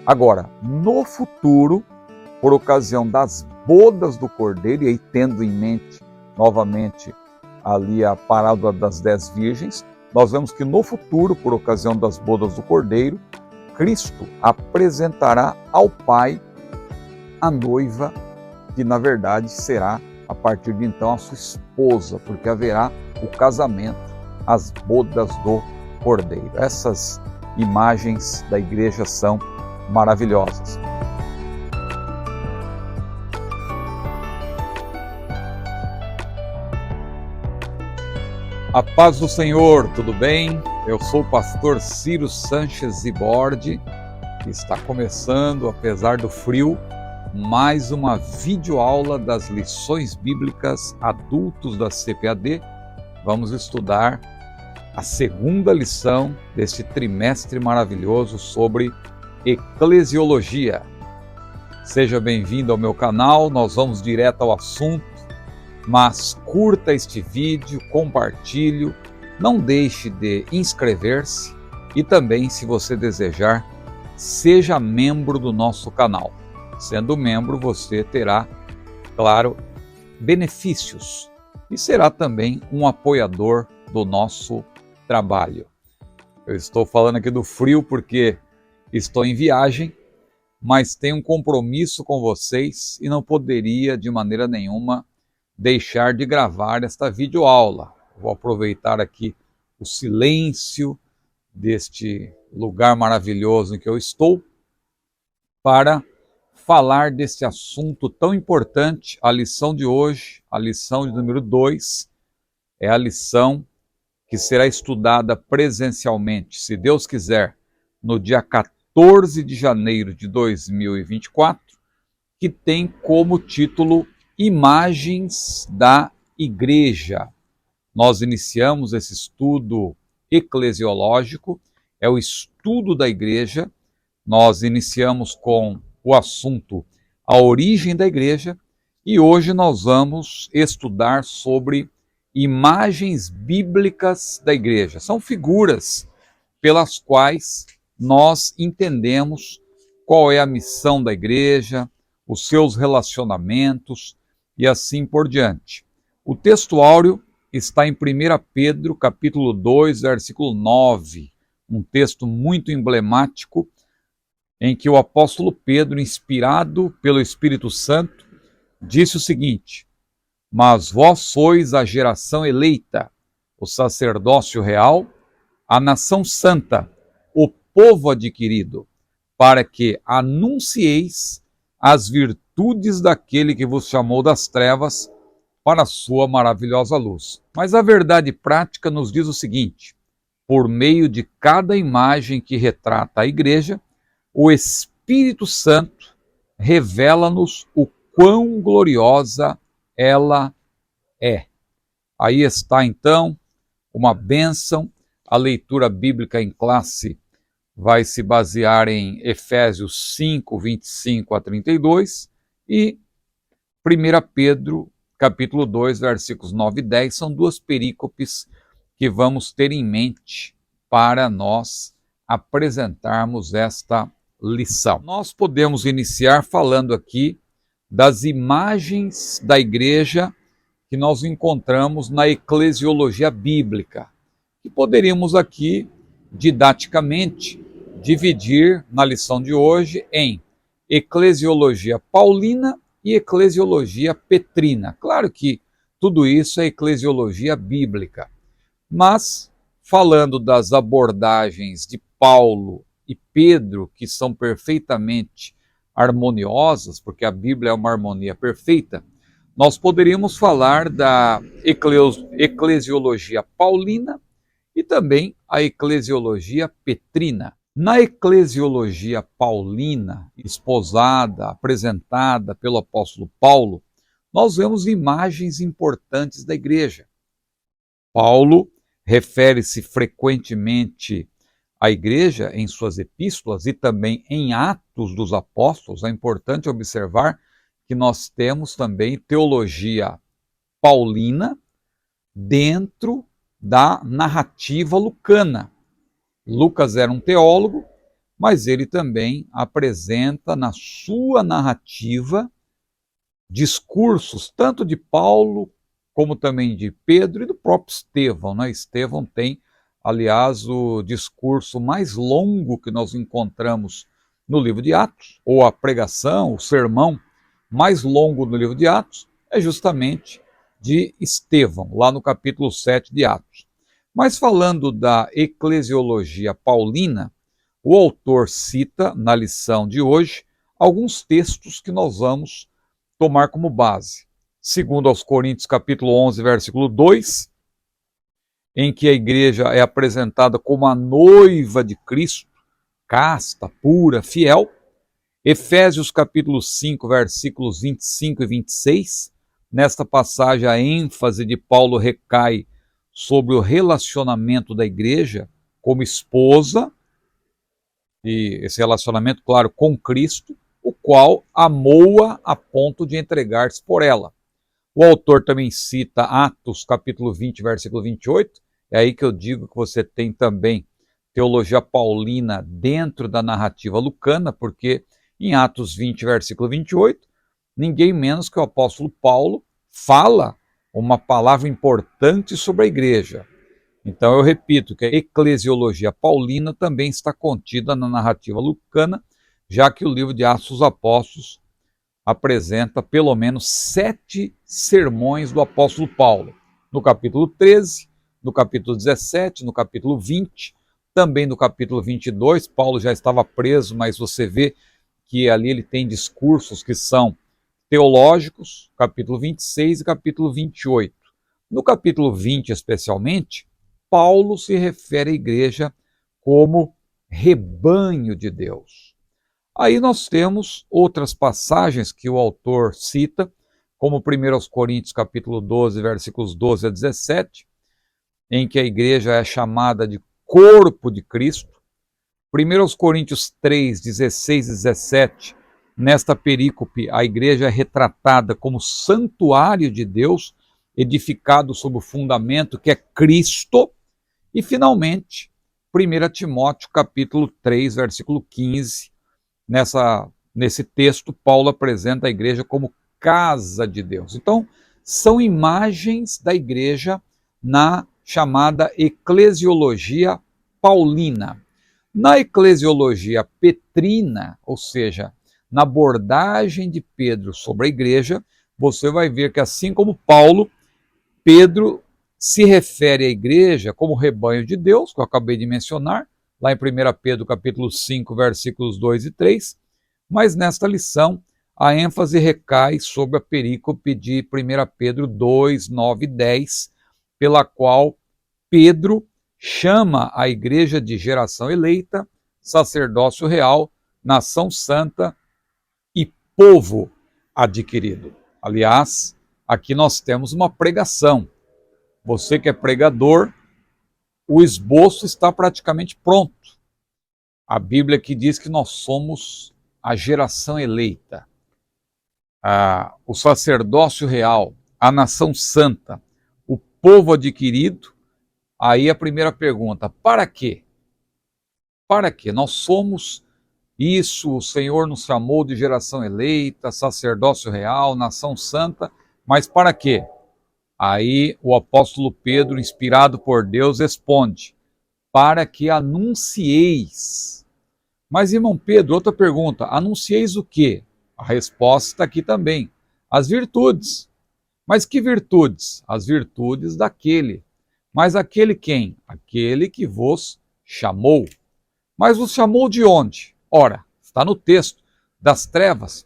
Agora, no futuro, por ocasião das bodas do Cordeiro, e aí tendo em mente novamente ali a parábola das 10 virgens, nós vemos que no futuro, por ocasião das bodas do Cordeiro, Cristo apresentará ao Pai a noiva, que na verdade será, a partir de então, a sua esposa, porque haverá o casamento, as bodas do Cordeiro. Essas imagens da igreja são maravilhosas. A paz do Senhor, tudo bem? Eu sou o pastor Ciro Sanches Zibordi e está começando, apesar do frio, mais uma videoaula das lições bíblicas adultos da CPAD. Vamos estudar a segunda lição deste trimestre maravilhoso sobre eclesiologia. Seja bem-vindo ao meu canal, nós vamos direto ao assunto, mas curta este vídeo, compartilhe, não deixe de inscrever-se e também, se você desejar, seja membro do nosso canal. Sendo membro, você terá, claro, benefícios e será também um apoiador do nosso trabalho. Eu estou falando aqui do frio porque estou em viagem, mas tenho um compromisso com vocês e não poderia de maneira nenhuma deixar de gravar esta videoaula. Vou aproveitar aqui o silêncio deste lugar maravilhoso em que eu estou para falar desse assunto tão importante. A lição de hoje, a lição de número 2, é a lição que será estudada presencialmente, se Deus quiser, no dia 14 de janeiro de 2024, que tem como título Imagens da Igreja. Nós iniciamos esse estudo eclesiológico, é o estudo da igreja. Nós iniciamos com o assunto a origem da igreja e hoje nós vamos estudar sobre imagens bíblicas da igreja. São figuras pelas quais nós entendemos qual é a missão da igreja, os seus relacionamentos e assim por diante. O texto áureo está em 1 Pedro, capítulo 2, versículo 9, um texto muito emblemático, em que o apóstolo Pedro, inspirado pelo Espírito Santo, disse o seguinte: mas vós sois a geração eleita, o sacerdócio real, a nação santa, o povo adquirido, para que anuncieis as virtudes daquele que vos chamou das trevas para a sua maravilhosa luz. Mas a verdade prática nos diz o seguinte: por meio de cada imagem que retrata a igreja, o Espírito Santo revela-nos o quão gloriosa ela é. Aí está então uma bênção. A leitura bíblica em classe vai se basear em Efésios 5, 25 a 32 e 1 Pedro, capítulo 2, versículos 9 e 10, são duas perícopes que vamos ter em mente para nós apresentarmos esta lição. Nós podemos iniciar falando aqui das imagens da igreja que nós encontramos na eclesiologia bíblica, que poderíamos aqui, didaticamente, dividir na lição de hoje em eclesiologia paulina e eclesiologia petrina. Claro que tudo isso é eclesiologia bíblica, mas falando das abordagens de Paulo e Pedro, que são perfeitamente harmoniosas, porque a Bíblia é uma harmonia perfeita, nós poderíamos falar da eclesiologia paulina e também a eclesiologia petrina. Na eclesiologia paulina, esposada, apresentada pelo apóstolo Paulo, nós vemos imagens importantes da igreja. Paulo refere-se frequentemente à igreja em suas epístolas e também em Atos dos Apóstolos. É importante observar que nós temos também teologia paulina dentro da narrativa lucana. Lucas era um teólogo, mas ele também apresenta na sua narrativa discursos tanto de Paulo como também de Pedro e do próprio Estevão, né? Estevão tem, aliás, o discurso mais longo que nós encontramos no livro de Atos, ou a pregação, o sermão mais longo no livro de Atos, é justamente de Estevão, lá no capítulo 7 de Atos. Mas falando da eclesiologia paulina, o autor cita, na lição de hoje, alguns textos que nós vamos tomar como base. Segundo aos Coríntios, capítulo 11, versículo 2, em que a igreja é apresentada como a noiva de Cristo, casta, pura, fiel. Efésios, capítulo 5, versículos 25 e 26. Nesta passagem, a ênfase de Paulo recai sobre o relacionamento da igreja como esposa, e esse relacionamento, claro, com Cristo, o qual amou-a a ponto de entregar-se por ela. O autor também cita Atos, capítulo 20, versículo 28, é aí que eu digo que você tem também teologia paulina dentro da narrativa lucana, porque em Atos 20, versículo 28, ninguém menos que o apóstolo Paulo fala uma palavra importante sobre a igreja. Então eu repito que a eclesiologia paulina também está contida na narrativa lucana, já que o livro de Atos dos Apóstolos apresenta pelo menos 7 sermões do apóstolo Paulo. No capítulo 13, no capítulo 17, no capítulo 20, também no capítulo 22, Paulo já estava preso, mas você vê que ali ele tem discursos que são teológicos, capítulo 26 e capítulo 28. No capítulo 20, especialmente, Paulo se refere à igreja como rebanho de Deus. Aí nós temos outras passagens que o autor cita, como 1 Coríntios capítulo 12, versículos 12 a 17, em que a igreja é chamada de corpo de Cristo. 1 Coríntios 3, 16 e 17, nesta perícope, a igreja é retratada como santuário de Deus, edificado sobre o fundamento que é Cristo. E, finalmente, 1 Timóteo capítulo 3, versículo 15, nesse texto, Paulo apresenta a igreja como casa de Deus. Então, são imagens da igreja na chamada eclesiologia paulina. Na eclesiologia petrina, ou seja, na abordagem de Pedro sobre a igreja, você vai ver que, assim como Paulo, Pedro se refere à igreja como rebanho de Deus, que eu acabei de mencionar, lá em 1 Pedro capítulo 5, versículos 2 e 3, mas nesta lição a ênfase recai sobre a perícope de 1 Pedro 2, 9 e 10, pela qual Pedro chama a igreja de geração eleita, sacerdócio real, nação santa e povo adquirido. Aliás, aqui nós temos uma pregação. Você que é pregador, o esboço está praticamente pronto. A Bíblia que diz que nós somos a geração eleita, o sacerdócio real, a nação santa, o povo adquirido. Aí a primeira pergunta, para quê? Para quê? Nós somos isso, o Senhor nos chamou de geração eleita, sacerdócio real, nação santa, mas para quê? Aí o apóstolo Pedro, inspirado por Deus, responde, para que anuncieis. Mas, irmão Pedro, outra pergunta, anuncieis o quê? A resposta está aqui também, as virtudes. Mas que virtudes? As virtudes daquele. Mas aquele quem? Aquele que vos chamou. Mas vos chamou de onde? Ora, está no texto, das trevas.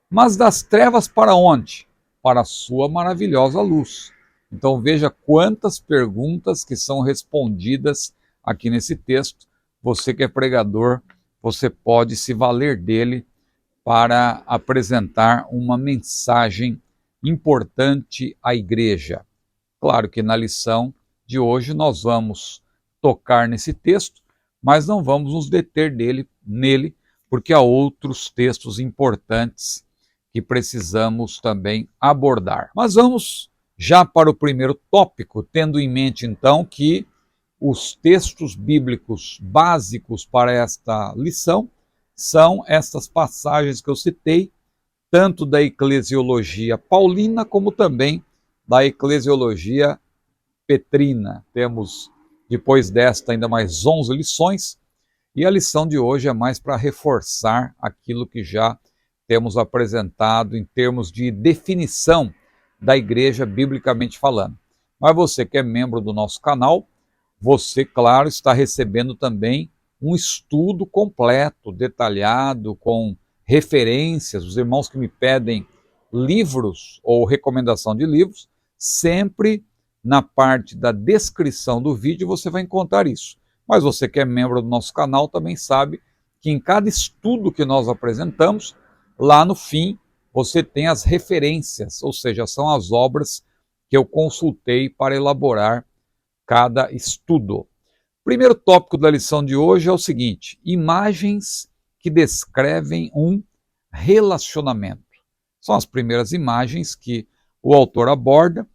Mas das trevas para onde? Para a sua maravilhosa luz. Então veja quantas perguntas que são respondidas aqui nesse texto. Você que é pregador, você pode se valer dele para apresentar uma mensagem importante à igreja. Claro que na lição de hoje nós vamos tocar nesse texto, mas não vamos nos deter nele, porque há outros textos importantes que precisamos também abordar. Mas vamos já para o primeiro tópico, tendo em mente então que os textos bíblicos básicos para esta lição são estas passagens que eu citei, tanto da eclesiologia paulina como também da eclesiologia petrina. Temos, depois desta, ainda mais 11 lições, e a lição de hoje é mais para reforçar aquilo que já temos apresentado em termos de definição da igreja biblicamente falando. Mas você que é membro do nosso canal, você, claro, está recebendo também um estudo completo, detalhado, com referências. Os irmãos que me pedem livros ou recomendação de livros, sempre na parte da descrição do vídeo você vai encontrar isso. Mas você que é membro do nosso canal também sabe que em cada estudo que nós apresentamos, lá no fim você tem as referências, ou seja, são as obras que eu consultei para elaborar cada estudo. O primeiro tópico da lição de hoje é o seguinte: imagens que descrevem um relacionamento. São as primeiras imagens que o autor aborda.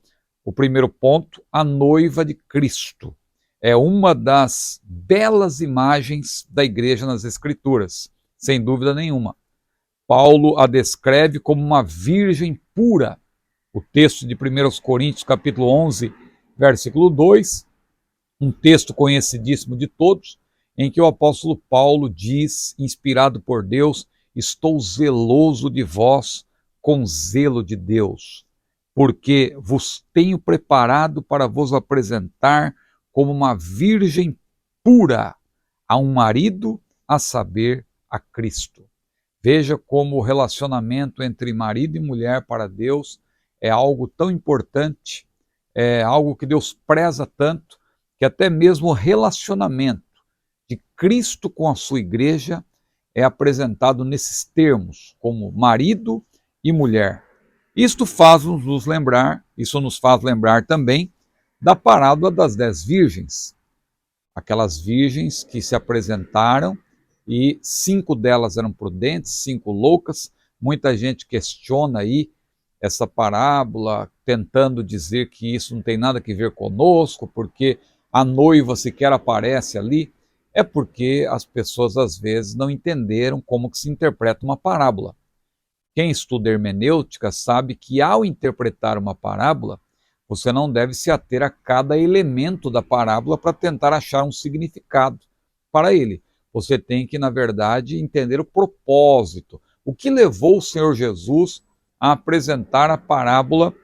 O primeiro ponto, a noiva de Cristo. É uma das belas imagens da igreja nas Escrituras, sem dúvida nenhuma. Paulo a descreve como uma virgem pura. O texto de 1 Coríntios, capítulo 11, versículo 2, um texto conhecidíssimo de todos, em que o apóstolo Paulo diz, inspirado por Deus: estou zeloso de vós com zelo de Deus, porque vos tenho preparado para vos apresentar como uma virgem pura a um marido, a saber, a Cristo. Veja como o relacionamento entre marido e mulher para Deus é algo tão importante, é algo que Deus preza tanto, que até mesmo o relacionamento de Cristo com a sua igreja é apresentado nesses termos, como marido e mulher. Isso nos faz lembrar também da parábola das 10 virgens. Aquelas virgens que se apresentaram e 5 delas eram prudentes, 5 loucas. Muita gente questiona aí essa parábola, tentando dizer que isso não tem nada a ver conosco, porque a noiva sequer aparece ali. É porque as pessoas às vezes não entenderam como que se interpreta uma parábola. Quem estuda hermenêutica sabe que ao interpretar uma parábola, você não deve se ater a cada elemento da parábola para tentar achar um significado para ele. Você tem que, na verdade, entender o propósito. O que levou o Senhor Jesus a apresentar a parábola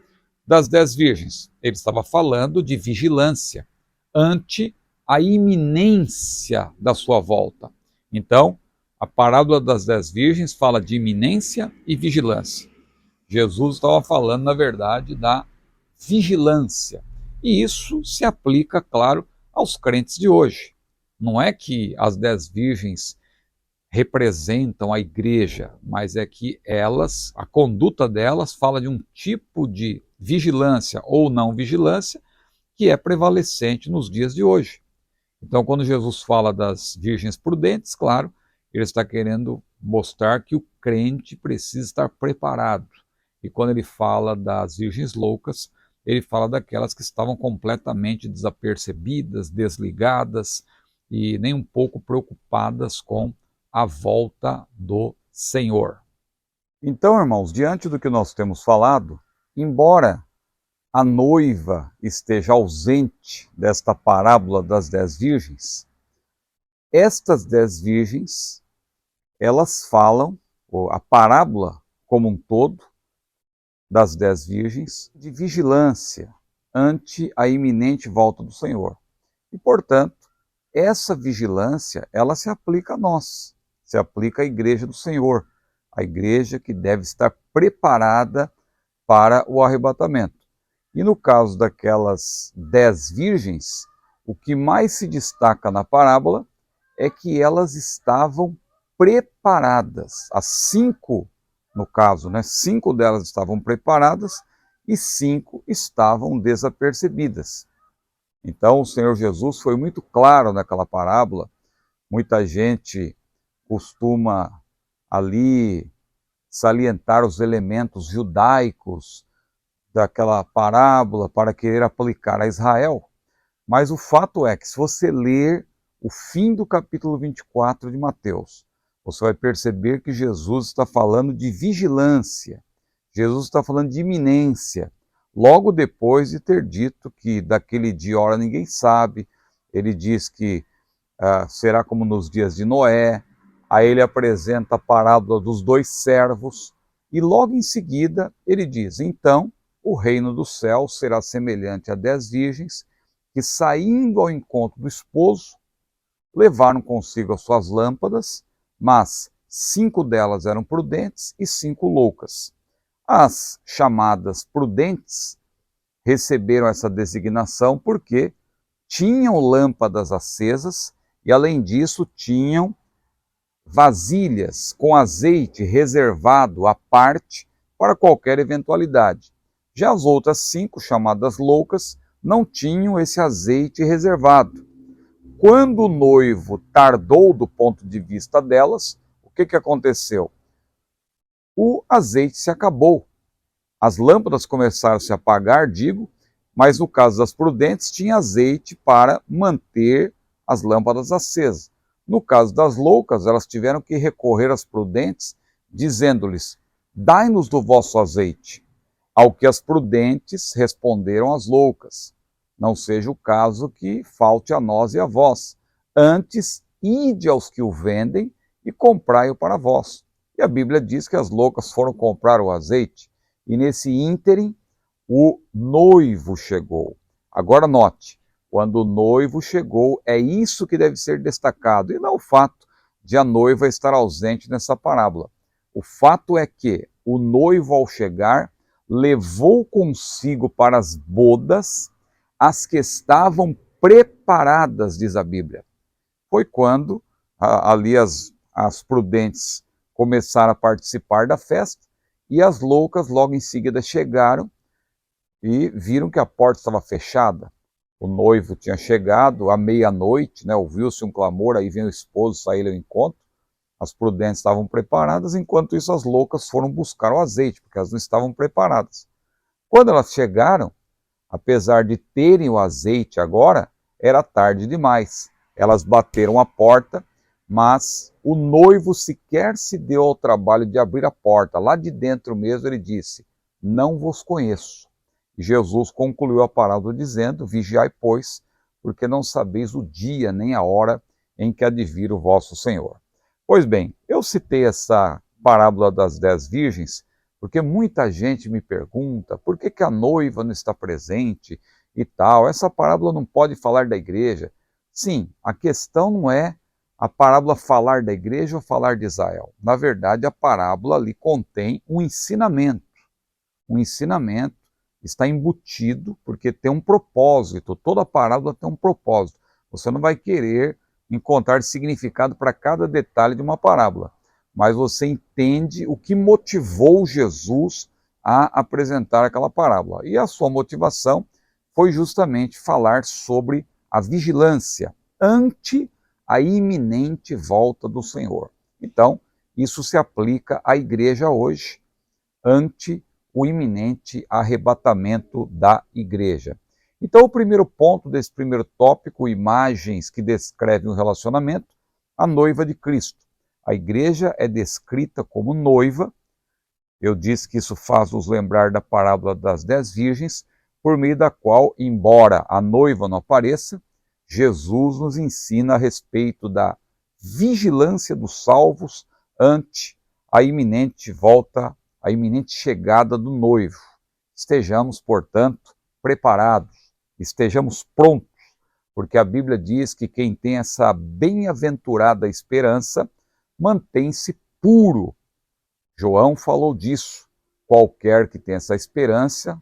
das 10 virgens? Ele estava falando de vigilância ante a iminência da sua volta. Então, a parábola das 10 virgens fala de iminência e vigilância. Jesus estava falando, na verdade, da vigilância. E isso se aplica, claro, aos crentes de hoje. Não é que as 10 virgens representam a igreja, mas é que elas, a conduta delas fala de um tipo de vigilância ou não vigilância que é prevalecente nos dias de hoje. Então, quando Jesus fala das virgens prudentes, claro, ele está querendo mostrar que o crente precisa estar preparado. E quando ele fala das virgens loucas, ele fala daquelas que estavam completamente desapercebidas, desligadas e nem um pouco preocupadas com a volta do Senhor. Então, irmãos, diante do que nós temos falado, embora a noiva esteja ausente desta parábola das 10 virgens, estas 10 virgens, elas falam, a parábola como um todo, das 10 virgens, de vigilância ante a iminente volta do Senhor. E, portanto, essa vigilância, ela se aplica a nós, se aplica à igreja do Senhor, a igreja que deve estar preparada para o arrebatamento. E no caso daquelas 10 virgens, o que mais se destaca na parábola é que elas estavam preparadas. As 5, no caso, 5 delas estavam preparadas e 5 estavam desapercebidas. Então o Senhor Jesus foi muito claro naquela parábola. Muita gente costuma ali salientar os elementos judaicos daquela parábola para querer aplicar a Israel. Mas o fato é que se você ler o fim do capítulo 24 de Mateus, você vai perceber que Jesus está falando de vigilância, Jesus está falando de iminência, logo depois de ter dito que daquele dia e hora ninguém sabe. Ele diz que será como nos dias de Noé. Aí ele apresenta a parábola dos dois servos, e logo em seguida ele diz: então o reino do céu será semelhante a 10 virgens que, saindo ao encontro do esposo, levaram consigo as suas lâmpadas, mas 5 delas eram prudentes e 5 loucas. As chamadas prudentes receberam essa designação porque tinham lâmpadas acesas e, além disso, tinham vasilhas com azeite reservado à parte para qualquer eventualidade. Já as outras 5, chamadas loucas, não tinham esse azeite reservado. Quando o noivo tardou do ponto de vista delas, o que aconteceu? O azeite se acabou. As lâmpadas começaram a se apagar, mas no caso das prudentes tinha azeite para manter as lâmpadas acesas. No caso das loucas, elas tiveram que recorrer às prudentes, dizendo-lhes: dai-nos do vosso azeite. Ao que as prudentes responderam às loucas: não seja o caso que falte a nós e a vós. Antes, ide aos que o vendem e comprai-o para vós. E a Bíblia diz que as loucas foram comprar o azeite, e nesse ínterim o noivo chegou. Agora note, quando o noivo chegou, é isso que deve ser destacado, e não o fato de a noiva estar ausente nessa parábola. O fato é que o noivo, ao chegar, levou consigo para as bodas as que estavam preparadas, diz a Bíblia. Foi quando ali as prudentes começaram a participar da festa, e as loucas logo em seguida chegaram e viram que a porta estava fechada. O noivo tinha chegado à meia-noite, ouviu-se um clamor, aí vem o esposo sair ao encontro. As prudentes estavam preparadas, enquanto isso as loucas foram buscar o azeite, porque elas não estavam preparadas. Quando elas chegaram, apesar de terem o azeite agora, era tarde demais. Elas bateram a porta, mas o noivo sequer se deu ao trabalho de abrir a porta. Lá de dentro mesmo ele disse: não vos conheço. E Jesus concluiu a parábola dizendo: vigiai, pois, porque não sabeis o dia nem a hora em que há de vir o vosso Senhor. Pois bem, eu citei essa parábola das 10 virgens porque muita gente me pergunta por que a noiva não está presente e tal. Essa parábola não pode falar da igreja. Sim, a questão não é a parábola falar da igreja ou falar de Israel. Na verdade, a parábola ali contém um ensinamento. O ensinamento está embutido porque tem um propósito. Toda parábola tem um propósito. Você não vai querer encontrar significado para cada detalhe de uma parábola, mas você entende o que motivou Jesus a apresentar aquela parábola. E a sua motivação foi justamente falar sobre a vigilância ante a iminente volta do Senhor. Então, isso se aplica à igreja hoje, ante o iminente arrebatamento da igreja. Então, o primeiro ponto desse primeiro tópico, imagens que descrevem o relacionamento, a noiva de Cristo. A igreja é descrita como noiva. Eu disse que isso faz nos lembrar da parábola das 10 virgens, por meio da qual, embora a noiva não apareça, Jesus nos ensina a respeito da vigilância dos salvos ante a iminente volta, a iminente chegada do noivo. Estejamos, portanto, preparados, estejamos prontos, porque a Bíblia diz que quem tem essa bem-aventurada esperança mantém-se puro. João falou disso. Qualquer que tem essa esperança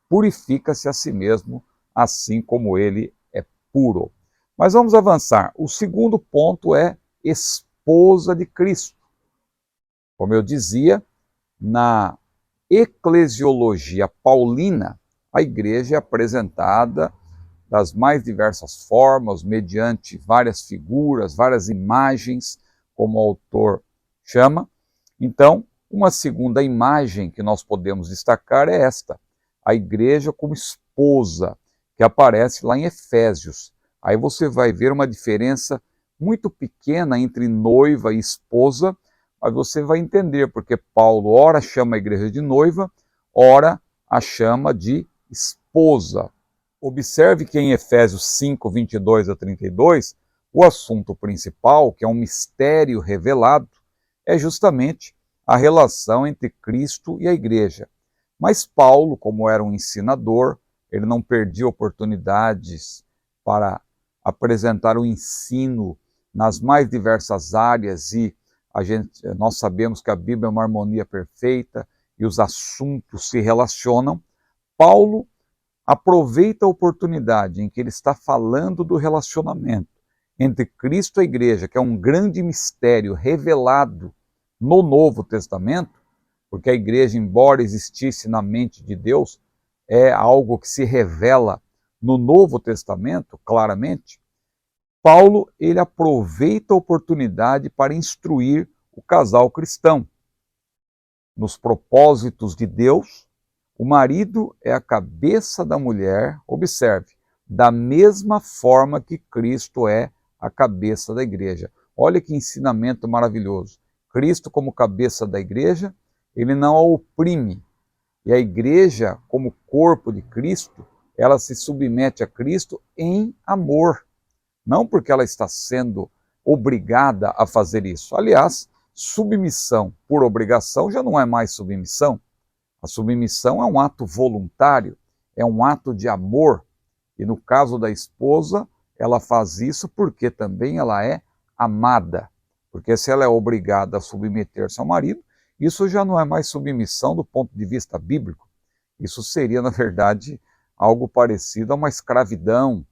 purifica-se a si mesmo, assim como ele é puro. Mas vamos avançar. O segundo ponto é esposa de Cristo. Como eu dizia, na eclesiologia paulina, a igreja é apresentada das mais diversas formas, mediante várias figuras, várias imagens, como o autor chama. Então, uma segunda imagem que nós podemos destacar é esta: a igreja como esposa, que aparece lá em Efésios. Aí você vai ver uma diferença muito pequena entre noiva e esposa, mas você vai entender porque Paulo ora chama a igreja de noiva, ora a chama de esposa. Observe que em Efésios 5, 22 a 32, o assunto principal, que é um mistério revelado, é justamente a relação entre Cristo e a igreja. Mas Paulo, como era um ensinador, ele não perdia oportunidades para apresentar o ensino nas mais diversas áreas e nós sabemos que a Bíblia é uma harmonia perfeita e os assuntos se relacionam. Paulo aproveita a oportunidade em que ele está falando do relacionamento entre Cristo e a igreja, que é um grande mistério revelado no Novo Testamento, porque a igreja, embora existisse na mente de Deus, é algo que se revela no Novo Testamento, claramente. Paulo, ele aproveita a oportunidade para instruir o casal cristão. Nos propósitos de Deus, o marido é a cabeça da mulher, observe, da mesma forma que Cristo é a cabeça da igreja. Olha que ensinamento maravilhoso. Cristo, como cabeça da igreja, ele não a oprime. E a igreja, como corpo de Cristo, ela se submete a Cristo em amor. Não porque ela está sendo obrigada a fazer isso. Aliás, submissão por obrigação já não é mais submissão. A submissão é um ato voluntário, é um ato de amor. E no caso da esposa, ela faz isso porque também ela é amada. Porque se ela é obrigada a submeter-se ao marido, isso já não é mais submissão do ponto de vista bíblico. Isso seria, na verdade, algo parecido a uma escravidão,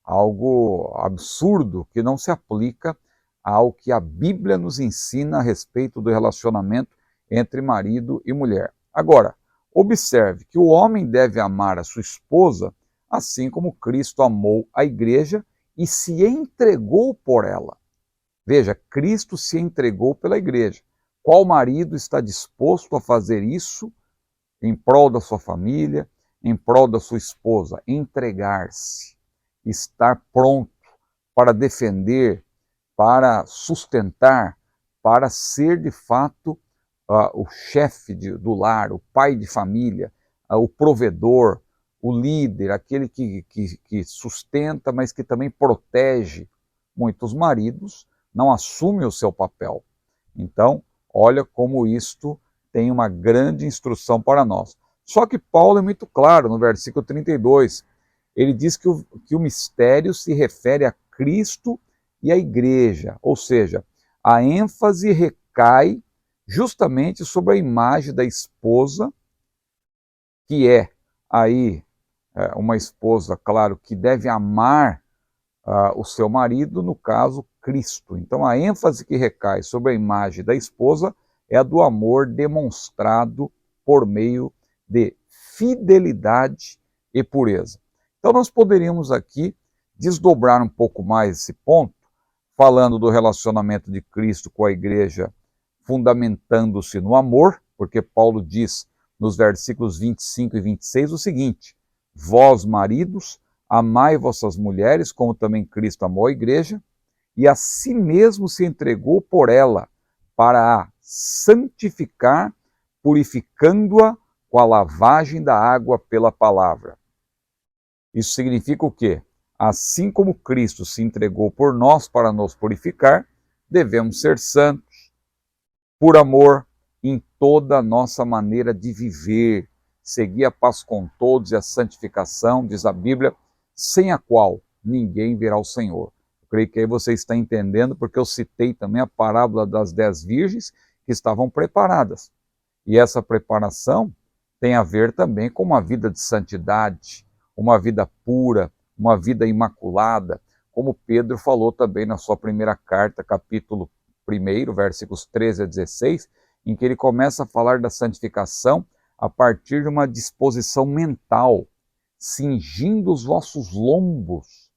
algo absurdo que não se aplica ao que a Bíblia nos ensina a respeito do relacionamento entre marido e mulher. Agora, observe que o homem deve amar a sua esposa assim como Cristo amou a igreja e se entregou por ela. Veja, Cristo se entregou pela igreja. Qual marido está disposto a fazer isso em prol da sua família, em prol da sua esposa? Entregar-se, estar pronto para defender, para sustentar, para ser de fato o chefe do lar, o pai de família, o provedor, o líder, aquele que sustenta, mas que também protege. Muitos maridos não assumem o seu papel. Então, olha como isto tem uma grande instrução para nós. Só que Paulo é muito claro no versículo 32. Ele diz que o mistério se refere a Cristo e a igreja, ou seja, a ênfase recai justamente sobre a imagem da esposa, que é aí uma esposa, claro, que deve amar o seu marido, no caso, Cristo. Então a ênfase que recai sobre a imagem da esposa é a do amor demonstrado por meio de fidelidade e pureza. Então nós poderíamos aqui desdobrar um pouco mais esse ponto, falando do relacionamento de Cristo com a igreja, fundamentando-se no amor, porque Paulo diz nos versículos 25 e 26 o seguinte: vós, maridos, amai vossas mulheres, como também Cristo amou a igreja, e a si mesmo se entregou por ela, para a santificar, purificando-a com a lavagem da água pela palavra. Isso significa o quê? Assim como Cristo se entregou por nós para nos purificar, devemos ser santos, por amor, em toda a nossa maneira de viver, seguir a paz com todos e a santificação, diz a Bíblia, sem a qual ninguém verá o Senhor. Eu creio que aí você está entendendo, porque eu citei também a parábola das 10 virgens que estavam preparadas. E essa preparação tem a ver também com uma vida de santidade, uma vida pura, uma vida imaculada, como Pedro falou também na sua primeira carta, capítulo 1, versículos 13 a 16, em que ele começa a falar da santificação a partir de uma disposição mental, cingindo os vossos lombos.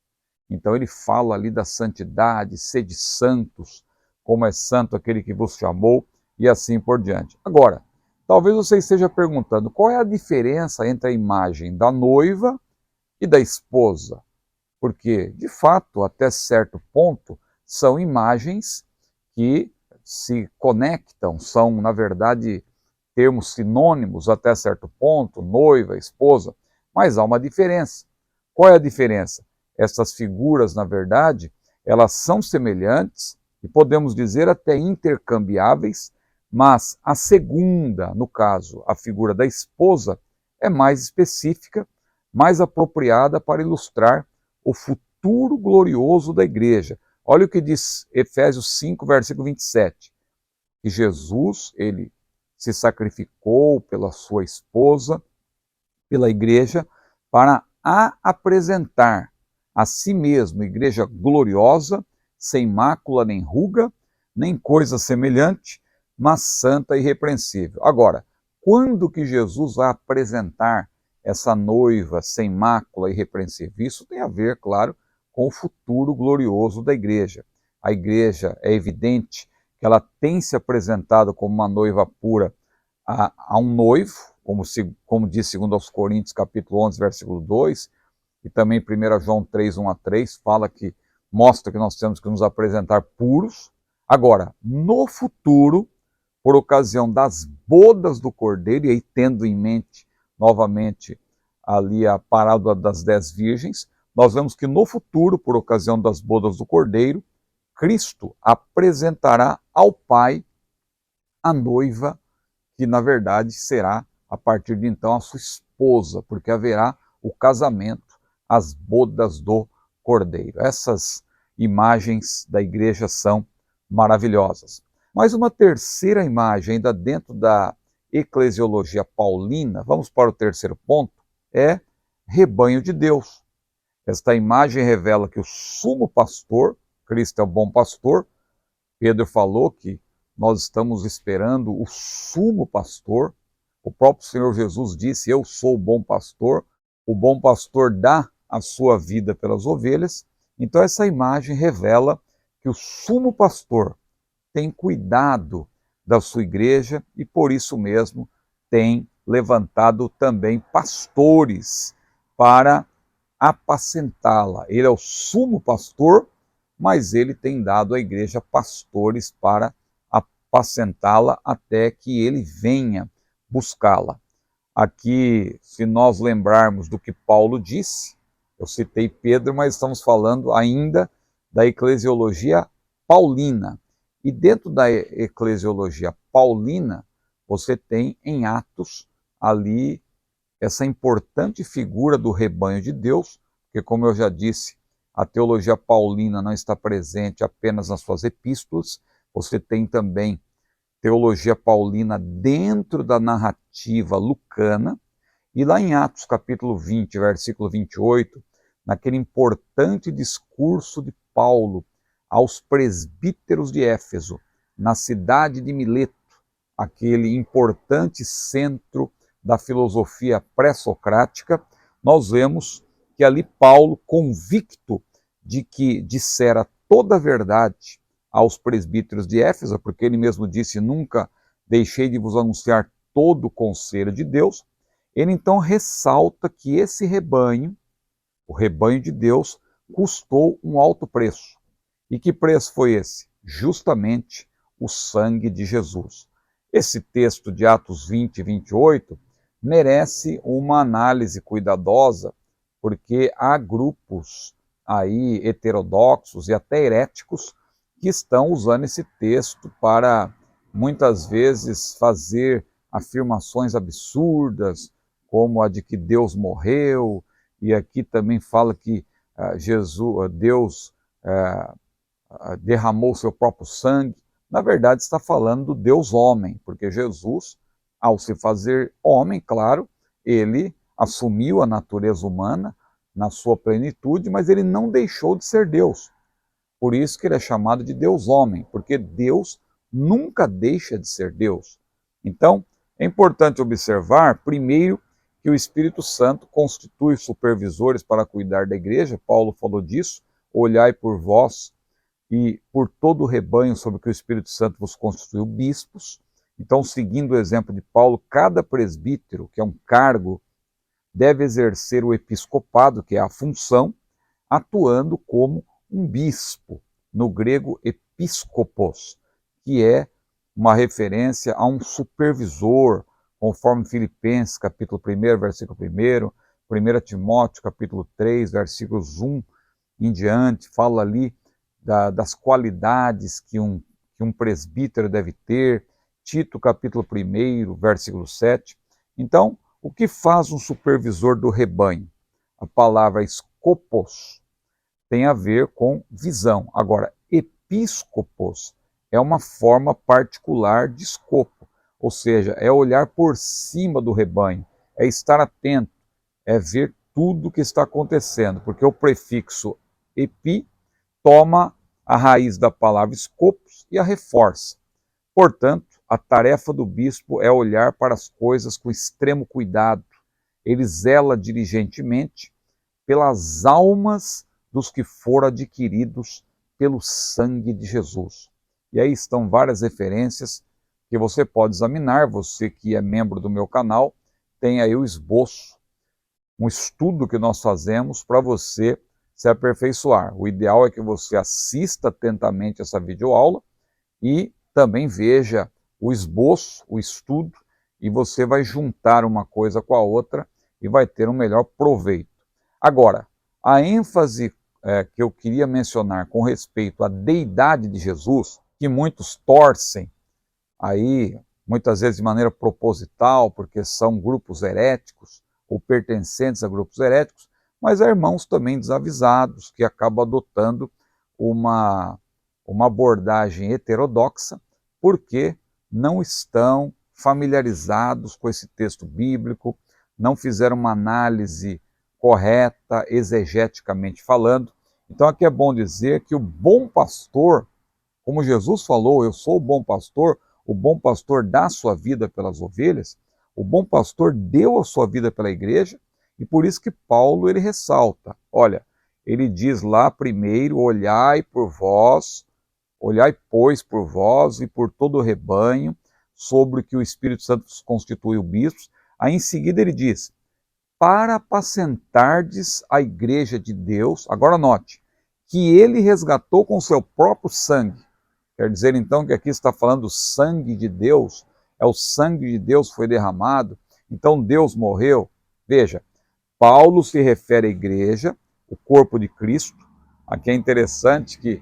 Então ele fala ali da santidade, sede santos, como é santo aquele que vos chamou, e assim por diante. Agora, talvez você esteja perguntando, qual é a diferença entre a imagem da noiva E da esposa? Porque, de fato, até certo ponto, são imagens que se conectam, são, na verdade, termos sinônimos até certo ponto, noiva, esposa, mas há uma diferença. Qual é a diferença? Essas figuras, na verdade, elas são semelhantes e podemos dizer até intercambiáveis, mas a segunda, no caso, a figura da esposa, é mais específica, mais apropriada para ilustrar o futuro glorioso da igreja. Olha o que diz Efésios 5, versículo 27, que Jesus, ele se sacrificou pela sua esposa, pela igreja, para a apresentar a si mesmo, igreja gloriosa, sem mácula nem ruga, nem coisa semelhante, mas santa e irrepreensível. Agora, quando que Jesus vai apresentar essa noiva sem mácula e irrepreensível? Isso tem a ver, claro, com o futuro glorioso da igreja. A igreja, é evidente que ela tem se apresentado como uma noiva pura a um noivo, como diz 2 aos Coríntios, capítulo 11, versículo 2, e também 1 João 3, 1 a 3, fala que mostra que nós temos que nos apresentar puros. Agora, no futuro, por ocasião das bodas do Cordeiro, e aí tendo em mente novamente ali a parábola das 10 virgens, nós vemos que no futuro, por ocasião das bodas do Cordeiro, Cristo apresentará ao Pai a noiva, que na verdade será, a partir de então, a sua esposa, porque haverá o casamento, as bodas do Cordeiro. Essas imagens da igreja são maravilhosas. Mas uma terceira imagem, ainda dentro da eclesiologia paulina, vamos para o terceiro ponto, é rebanho de Deus. Esta imagem revela que o sumo pastor, Cristo é o bom pastor, Pedro falou que nós estamos esperando o sumo pastor. O próprio Senhor Jesus disse, eu sou o bom pastor dá a sua vida pelas ovelhas. Então essa imagem revela que o sumo pastor tem cuidado da sua igreja e por isso mesmo tem levantado também pastores para apacentá-la. Ele é o sumo pastor, mas ele tem dado à igreja pastores para apacentá-la até que ele venha buscá-la. Aqui, se nós lembrarmos do que Paulo disse, eu citei Pedro, mas estamos falando ainda da eclesiologia paulina. E dentro da eclesiologia paulina, você tem em Atos ali essa importante figura do rebanho de Deus, porque como eu já disse, a teologia paulina não está presente apenas nas suas epístolas, você tem também teologia paulina dentro da narrativa lucana, e lá em Atos capítulo 20, versículo 28, naquele importante discurso de Paulo aos presbíteros de Éfeso, na cidade de Mileto, aquele importante centro da filosofia pré-socrática, nós vemos que ali Paulo, convicto de que dissera toda a verdade aos presbíteros de Éfeso, porque ele mesmo disse, nunca deixei de vos anunciar todo o conselho de Deus, ele então ressalta que esse rebanho, o rebanho de Deus, custou um alto preço. E que preço foi esse? Justamente o sangue de Jesus. Esse texto de Atos 20 e 28 merece uma análise cuidadosa, porque há grupos aí heterodoxos e até heréticos que estão usando esse texto para, muitas vezes, fazer afirmações absurdas, como a de que Deus morreu, e aqui também fala que Deus derramou seu próprio sangue. Na verdade, está falando do Deus homem, porque Jesus, ao se fazer homem, claro, ele assumiu a natureza humana na sua plenitude, mas ele não deixou de ser Deus. Por isso que ele é chamado de Deus homem, porque Deus nunca deixa de ser Deus. Então, é importante observar, primeiro, que o Espírito Santo constitui supervisores para cuidar da igreja, Paulo falou disso, olhai por vós e por todo o rebanho sobre que o Espírito Santo vos constituiu bispos. Então, seguindo o exemplo de Paulo, cada presbítero, que é um cargo deve exercer o episcopado, que é a função, atuando como um bispo, no grego episkopos, que é uma referência a um supervisor, conforme Filipenses, capítulo 1, versículo 1, 1 Timóteo, capítulo 3, versículos 1 em diante, fala ali das qualidades que um presbítero deve ter, Tito, capítulo 1, versículo 7. Então, o que faz um supervisor do rebanho? A palavra skopos tem a ver com visão. Agora, episcopos é uma forma particular de escopo, ou seja, é olhar por cima do rebanho, é estar atento, é ver tudo o que está acontecendo, porque o prefixo epi toma a raiz da palavra scopus e a reforça. Portanto, a tarefa do bispo é olhar para as coisas com extremo cuidado. Ele zela diligentemente pelas almas dos que foram adquiridos pelo sangue de Jesus. E aí estão várias referências que você pode examinar, você que é membro do meu canal, tem aí o esboço, um estudo que nós fazemos para você se aperfeiçoar. O ideal é que você assista atentamente essa videoaula e também veja o esboço, o estudo, e você vai juntar uma coisa com a outra e vai ter um melhor proveito. Agora, a ênfase que eu queria mencionar com respeito à deidade de Jesus, que muitos torcem aí, muitas vezes de maneira proposital, porque são grupos heréticos ou pertencentes a grupos heréticos, mas há irmãos também desavisados que acabam adotando uma abordagem heterodoxa porque não estão familiarizados com esse texto bíblico, não fizeram uma análise correta, exegeticamente falando. Então aqui é bom dizer que o bom pastor, como Jesus falou, eu sou o bom pastor dá a sua vida pelas ovelhas, o bom pastor deu a sua vida pela igreja, e por isso que Paulo ele ressalta, olha, ele diz lá primeiro, olhai, pois, por vós e por todo o rebanho, sobre o que o Espírito Santo constitui o bispos. Aí em seguida ele diz, para apacentardes a igreja de Deus, agora note, que ele resgatou com seu próprio sangue. Quer dizer então que aqui está falando do sangue de Deus, é o sangue de Deus que foi derramado, então Deus morreu. Veja, Paulo se refere à igreja, o corpo de Cristo. Aqui é interessante que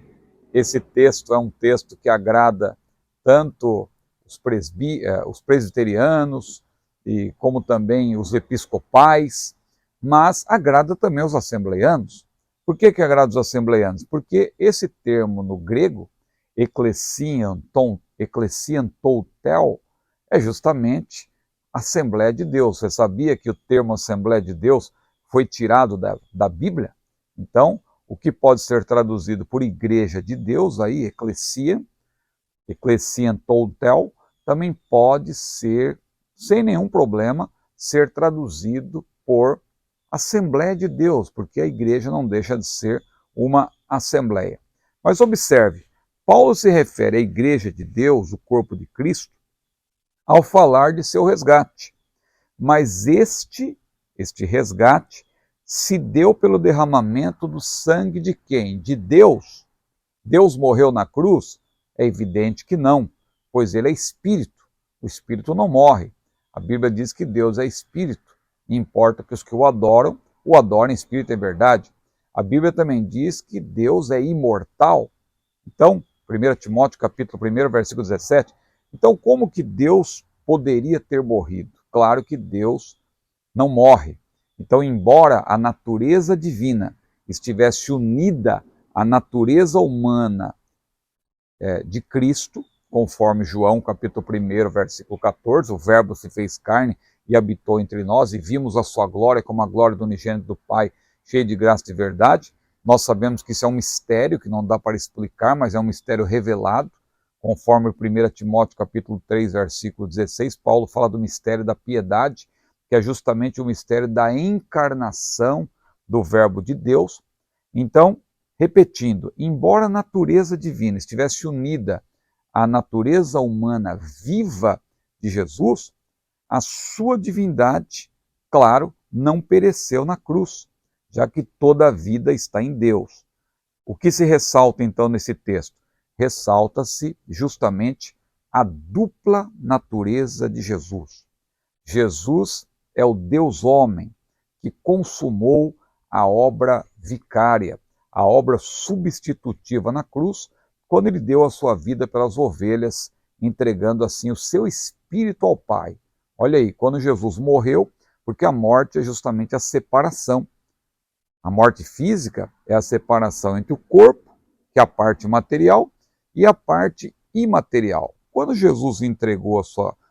esse texto é um texto que agrada tanto os presbiterianos, e como também os episcopais, mas agrada também os assembleianos. Por que agrada os assembleianos? Porque esse termo no grego, ecclesiantoutel, é justamente Assembleia de Deus. Você sabia que o termo Assembleia de Deus foi tirado da Bíblia? Então, o que pode ser traduzido por Igreja de Deus, aí, ecclesiantoutel, também pode ser, sem nenhum problema, ser traduzido por Assembleia de Deus, porque a igreja não deixa de ser uma assembleia. Mas observe, Paulo se refere à igreja de Deus, o corpo de Cristo, ao falar de seu resgate. Mas este resgate se deu pelo derramamento do sangue de quem? De Deus. Deus morreu na cruz? É evidente que não, pois ele é espírito. O espírito não morre. A Bíblia diz que Deus é espírito, e importa que os que o adorem em espírito e verdade. A Bíblia também diz que Deus é imortal. Então, 1 Timóteo capítulo 1, versículo 17. Então, como que Deus poderia ter morrido? Claro que Deus não morre. Então, embora a natureza divina estivesse unida à natureza humana de Cristo, conforme João capítulo 1, versículo 14, o verbo se fez carne e habitou entre nós, e vimos a sua glória como a glória do unigênito do Pai, cheio de graça e de verdade. Nós sabemos que isso é um mistério que não dá para explicar, mas é um mistério revelado, conforme 1 Timóteo capítulo 3, versículo 16, Paulo fala do mistério da piedade, que é justamente o mistério da encarnação do verbo de Deus. Então, repetindo, embora a natureza divina estivesse unida à natureza humana viva de Jesus, a sua divindade, claro, não pereceu na cruz, já que toda a vida está em Deus. O que se ressalta então nesse texto? Ressalta-se justamente a dupla natureza de Jesus. Jesus é o Deus homem que consumou a obra vicária, a obra substitutiva na cruz, quando ele deu a sua vida pelas ovelhas, entregando assim o seu espírito ao Pai. Olha aí, quando Jesus morreu, porque a morte é justamente a separação. A morte física é a separação entre o corpo, que é a parte material, e a parte imaterial. Quando Jesus entregou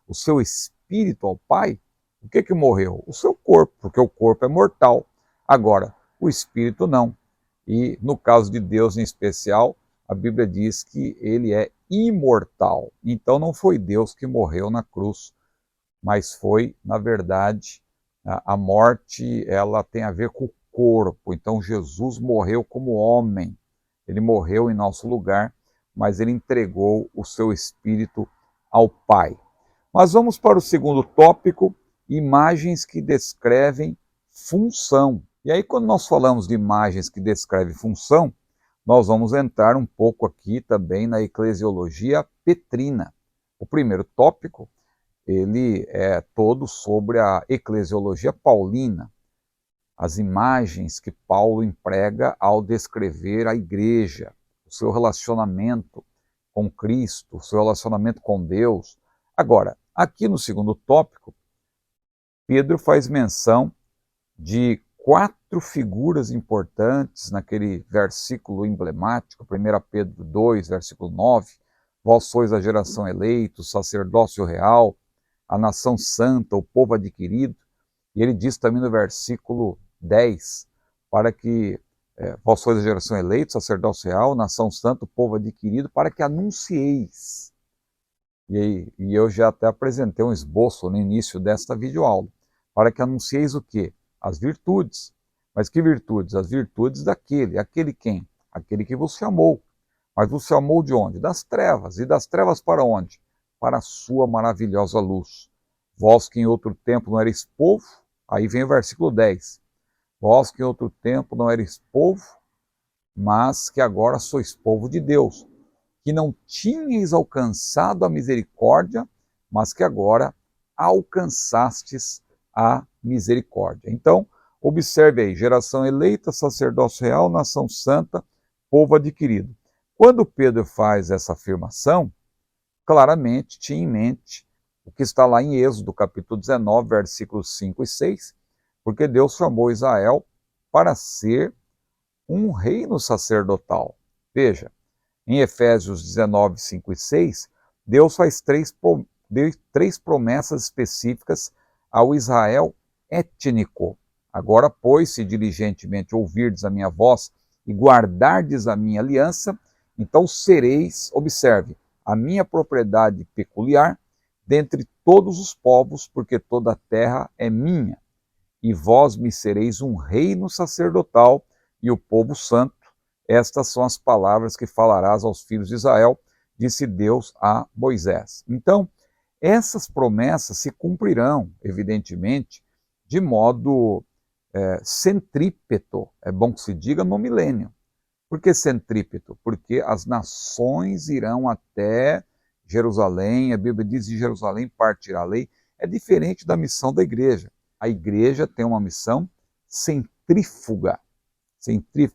o seu espírito ao Pai, o que morreu? O seu corpo, porque o corpo é mortal. Agora, o espírito não. E no caso de Deus em especial, a Bíblia diz que ele é imortal. Então não foi Deus que morreu na cruz, mas foi, na verdade, a morte, ela tem a ver com o corpo. Então Jesus morreu como homem. Ele morreu em nosso lugar, mas ele entregou o seu espírito ao Pai. Mas vamos para o segundo tópico, imagens que descrevem função. E aí, quando nós falamos de imagens que descrevem função, nós vamos entrar um pouco aqui também na eclesiologia petrina. O primeiro tópico, ele é todo sobre a eclesiologia paulina, as imagens que Paulo emprega ao descrever a igreja, o seu relacionamento com Cristo, o seu relacionamento com Deus. Agora, aqui no segundo tópico, Pedro faz menção de 4 figuras importantes naquele versículo emblemático, 1 Pedro 2, versículo 9, vós sois a geração eleita, o sacerdócio real, a nação santa, o povo adquirido. E ele diz também no versículo 10, para que vós sois a geração eleita, sacerdócio real, nação santa, o povo adquirido, para que anuncieis. E eu já até apresentei um esboço no início desta videoaula, para que anuncieis o quê? As virtudes. Mas que virtudes? As virtudes daquele. Aquele quem? Aquele que vos chamou. Mas vos chamou de onde? Das trevas. E das trevas para onde? Para a sua maravilhosa luz. Vós que em outro tempo não erais povo, aí vem o versículo 10. Vós que em outro tempo não erais povo, mas que agora sois povo de Deus, que não tinhais alcançado a misericórdia, mas que agora alcançastes a misericórdia. Então, observe aí, geração eleita, sacerdócio real, nação santa, povo adquirido. Quando Pedro faz essa afirmação, claramente tinha em mente o que está lá em Êxodo, capítulo 19, versículos 5 e 6, porque Deus chamou Israel para ser um reino sacerdotal. Veja, em Efésios 19, 5 e 6, Deus faz três promessas específicas ao Israel étnico. Agora, pois, se diligentemente ouvirdes a minha voz e guardardes a minha aliança, então sereis, observe, a minha propriedade peculiar dentre todos os povos, porque toda a terra é minha. E vós me sereis um reino sacerdotal e o povo santo. Estas são as palavras que falarás aos filhos de Israel, disse Deus a Moisés. Então, essas promessas se cumprirão, evidentemente, de modo centrípeto, é bom que se diga, no milênio. Por que centrípeto? Porque as nações irão até Jerusalém, a Bíblia diz que de Jerusalém partirá a lei, é diferente da missão da igreja. A igreja tem uma missão centrífuga,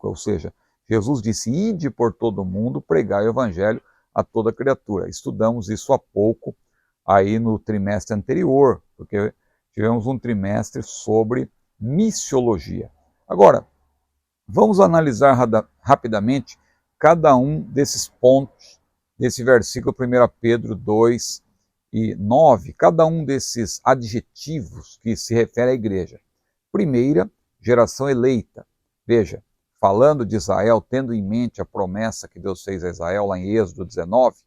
ou seja, Jesus disse, ide por todo o mundo, pregai o evangelho a toda criatura. Estudamos isso há pouco, aí no trimestre anterior, porque tivemos um trimestre sobre missiologia. Agora, vamos analisar rapidamente cada um desses pontos, desse versículo 1 Pedro 2 e 9, cada um desses adjetivos que se refere à igreja. Primeira, geração eleita. Veja, falando de Israel, tendo em mente a promessa que Deus fez a Israel lá em Êxodo 19,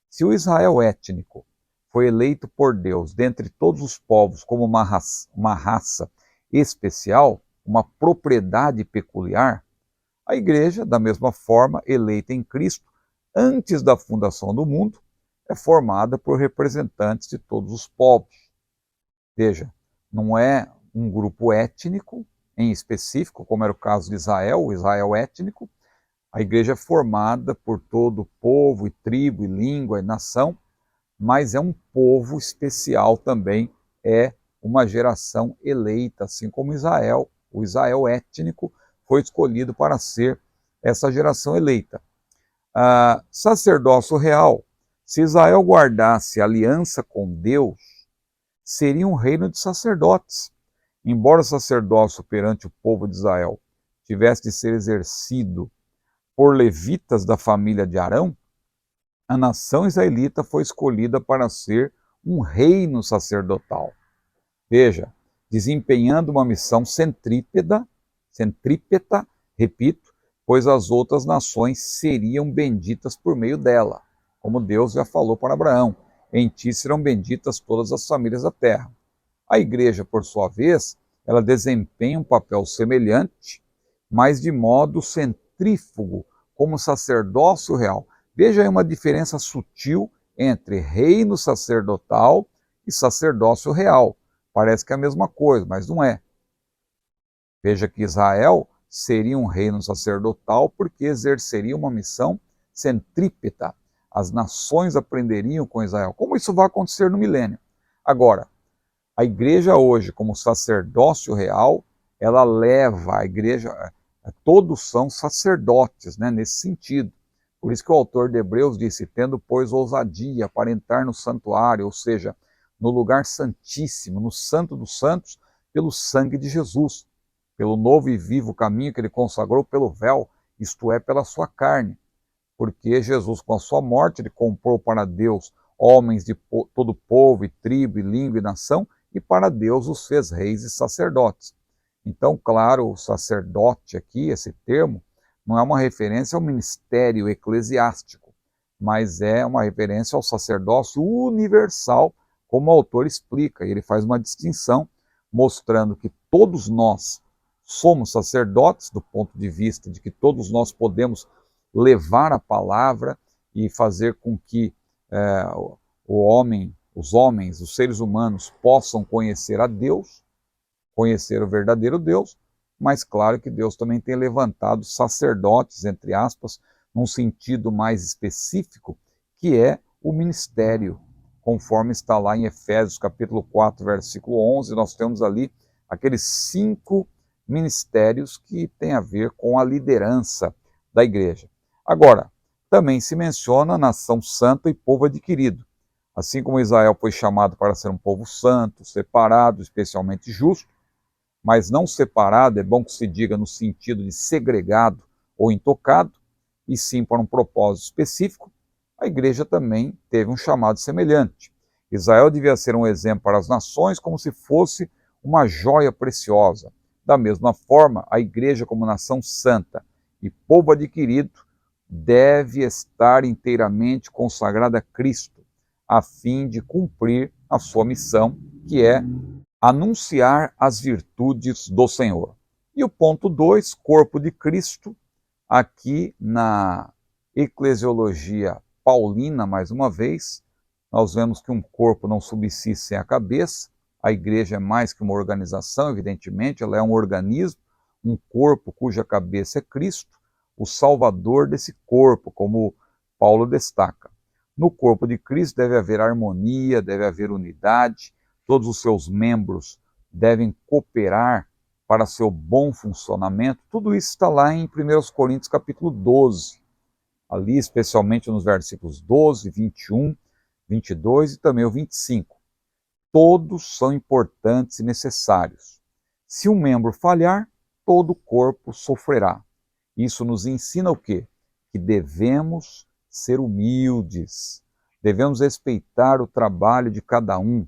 se o Israel étnico foi eleito por Deus dentre todos os povos como uma raça especial, uma propriedade peculiar, a igreja, da mesma forma, eleita em Cristo, antes da fundação do mundo, é formada por representantes de todos os povos. Veja, não é um grupo étnico em específico, como era o caso de Israel, o Israel étnico. A igreja é formada por todo povo, e tribo, e língua, e nação, mas é um povo especial também, é uma geração eleita, assim como Israel. O Israel étnico foi escolhido para ser essa geração eleita. Sacerdócio real. Se Israel guardasse aliança com Deus, seria um reino de sacerdotes. Embora o sacerdócio perante o povo de Israel tivesse de ser exercido por levitas da família de Arão, a nação israelita foi escolhida para ser um reino sacerdotal. Veja, desempenhando uma missão centrípeta, repito, pois as outras nações seriam benditas por meio dela, como Deus já falou para Abraão: em ti serão benditas todas as famílias da terra. A igreja, por sua vez, ela desempenha um papel semelhante, mas de modo centrífugo, como sacerdócio real. Veja aí uma diferença sutil entre reino sacerdotal e sacerdócio real. Parece que é a mesma coisa, mas não é. Veja que Israel seria um reino sacerdotal porque exerceria uma missão centrípeta. As nações aprenderiam com Israel. Como isso vai acontecer no milênio? Agora, a igreja hoje, como sacerdócio real, ela leva a igreja, todos são sacerdotes, né, nesse sentido. Por isso que o autor de Hebreus disse: tendo, pois, ousadia para entrar no santuário, ou seja, no lugar santíssimo, no santo dos santos, pelo sangue de Jesus, pelo novo e vivo caminho que ele consagrou pelo véu, isto é, pela sua carne. Porque Jesus, com a sua morte, ele comprou para Deus homens de todo povo, e tribo, e língua, e nação, e para Deus os fez reis e sacerdotes. Então, claro, o sacerdote aqui, esse termo, não é uma referência ao ministério eclesiástico, mas é uma referência ao sacerdócio universal, como o autor explica. E ele faz uma distinção, mostrando que todos nós somos sacerdotes, do ponto de vista de que todos nós podemos levar a palavra e fazer com que o homem, os homens, os seres humanos possam conhecer a Deus, conhecer o verdadeiro Deus, mas claro que Deus também tem levantado sacerdotes, entre aspas, num sentido mais específico, que é o ministério, conforme está lá em Efésios capítulo 4, versículo 11, nós temos ali aqueles 5 ministérios que têm a ver com a liderança da igreja. Agora, também se menciona nação santa e povo adquirido. Assim como Israel foi chamado para ser um povo santo, separado, especialmente justo, mas não separado, é bom que se diga no sentido de segregado ou intocado, e sim para um propósito específico, a igreja também teve um chamado semelhante. Israel devia ser um exemplo para as nações, como se fosse uma joia preciosa. Da mesma forma, a igreja, como nação santa e povo adquirido, deve estar inteiramente consagrada a Cristo, a fim de cumprir a sua missão, que é anunciar as virtudes do Senhor. E o ponto 2, corpo de Cristo, aqui na eclesiologia paulina, mais uma vez, nós vemos que um corpo não subsiste sem a cabeça. A igreja é mais que uma organização, evidentemente, ela é um organismo, um corpo cuja cabeça é Cristo, o salvador desse corpo, como Paulo destaca. No corpo de Cristo deve haver harmonia, deve haver unidade, todos os seus membros devem cooperar para seu bom funcionamento. Tudo isso está lá em 1 Coríntios capítulo 12, ali especialmente nos versículos 12, 21, 22 e também o 25. Todos são importantes e necessários. Se um membro falhar, todo o corpo sofrerá. Isso nos ensina o quê? Que devemos ser humildes, devemos respeitar o trabalho de cada um.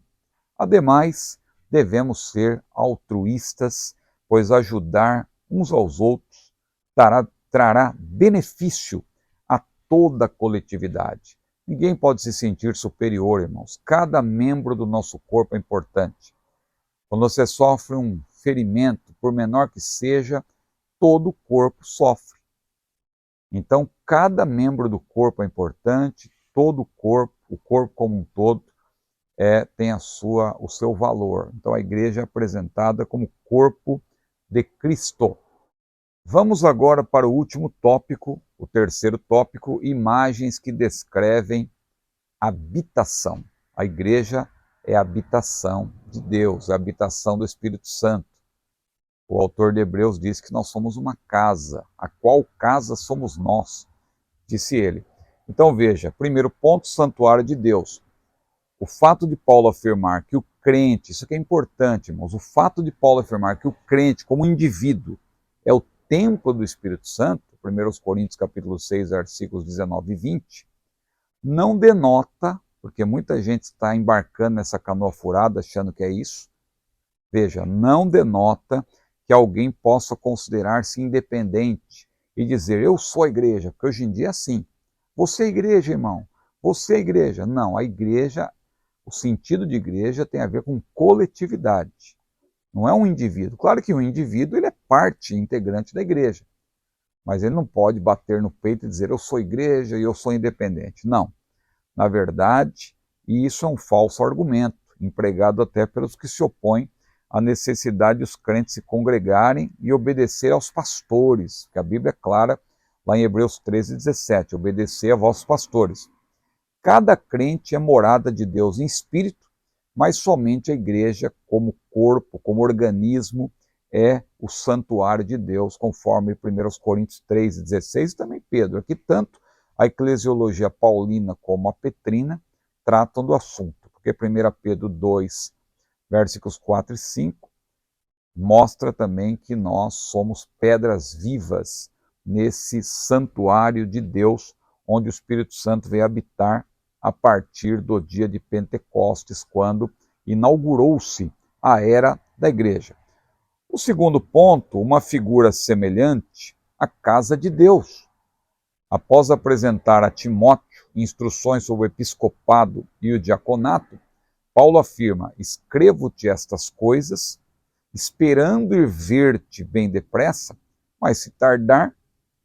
Ademais, devemos ser altruístas, pois ajudar uns aos outros trará benefício a toda a coletividade. Ninguém pode se sentir superior, irmãos. Cada membro do nosso corpo é importante. Quando você sofre um ferimento, por menor que seja, todo o corpo sofre. Então, cada membro do corpo é importante, todo o corpo como um todo, tem o seu valor. Então a igreja é apresentada como corpo de Cristo. Vamos agora para o último tópico, o terceiro tópico, imagens que descrevem habitação. A igreja é a habitação de Deus, é a habitação do Espírito Santo. O autor de Hebreus diz que nós somos uma casa. A qual casa somos nós? Disse ele. Então veja, primeiro ponto, santuário de Deus. O fato de Paulo afirmar que o crente, isso aqui é importante, irmãos, o fato de Paulo afirmar que o crente, como indivíduo, é o templo do Espírito Santo, 1 Coríntios capítulo 6, versículos 19 e 20, não denota, porque muita gente está embarcando nessa canoa furada achando que é isso, veja, não denota que alguém possa considerar-se independente e dizer, eu sou a igreja, porque hoje em dia é assim. Você é igreja, irmão, você é igreja. Não, a igreja, o sentido de igreja tem a ver com coletividade. Não é um indivíduo. Claro que o indivíduo ele é parte integrante da igreja, mas ele não pode bater no peito e dizer eu sou igreja e eu sou independente. Não. Na verdade, isso é um falso argumento, empregado até pelos que se opõem à necessidade dos crentes se congregarem e obedecer aos pastores, que a Bíblia é clara lá em Hebreus 13, 17, obedecer a vossos pastores. Cada crente é morada de Deus em espírito, mas somente a igreja, como corpo, como organismo, é o santuário de Deus, conforme 1 Coríntios 3, 16 e também Pedro. Aqui tanto a eclesiologia paulina como a petrina tratam do assunto, porque 1 Pedro 2, versículos 4 e 5, mostra também que nós somos pedras vivas nesse santuário de Deus, onde o Espírito Santo veio habitar a partir do dia de Pentecostes, quando inaugurou-se a era da igreja. O segundo ponto, uma figura semelhante à casa de Deus. Após apresentar a Timóteo instruções sobre o episcopado e o diaconato, Paulo afirma, escrevo-te estas coisas, esperando ir ver-te bem depressa, mas se tardar,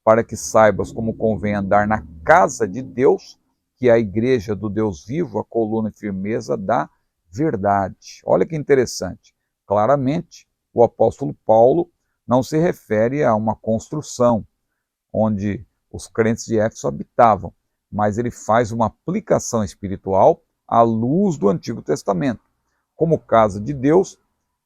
para que saibas como convém andar na casa de Deus, que é a igreja do Deus vivo, a coluna e firmeza da verdade. Olha que interessante. Claramente, o apóstolo Paulo não se refere a uma construção onde os crentes de Éfeso habitavam, mas ele faz uma aplicação espiritual à luz do Antigo Testamento. Como casa de Deus,